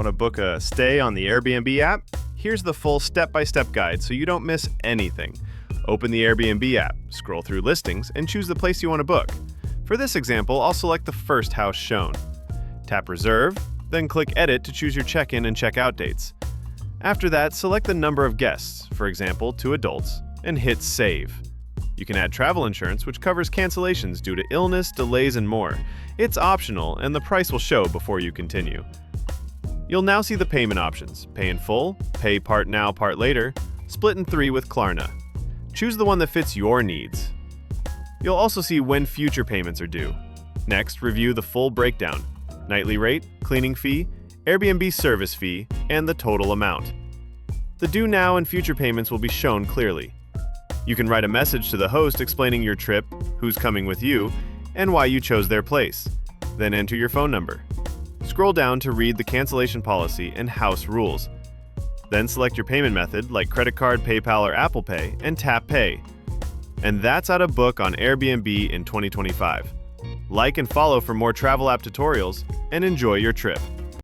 Want to book a stay on the Airbnb app? Here's the full step-by-step guide so you don't miss anything. Open the Airbnb app, scroll through listings, and choose the place you want to book. For this example, I'll select the first house shown. Tap Reserve, then click Edit to choose your check-in and check-out dates. After that, select the number of guests, for example, 2 adults, and hit Save. You can add travel insurance, which covers cancellations due to illness, delays, and more. It's optional, and the price will show before you continue. You'll now see the payment options: pay in full, pay part now, part later, split in 3 with Klarna. Choose the one that fits your needs. You'll also see when future payments are due. Next, review the full breakdown: nightly rate, cleaning fee, Airbnb service fee, and the total amount. The due now and future payments will be shown clearly. You can write a message to the host explaining your trip, who's coming with you, and why you chose their place. Then enter your phone number. Scroll down to read the cancellation policy and house rules. Then select your payment method like credit card, PayPal, or Apple Pay and tap Pay. And that's how to book on Airbnb in 2025. Like and follow for more travel app tutorials and enjoy your trip.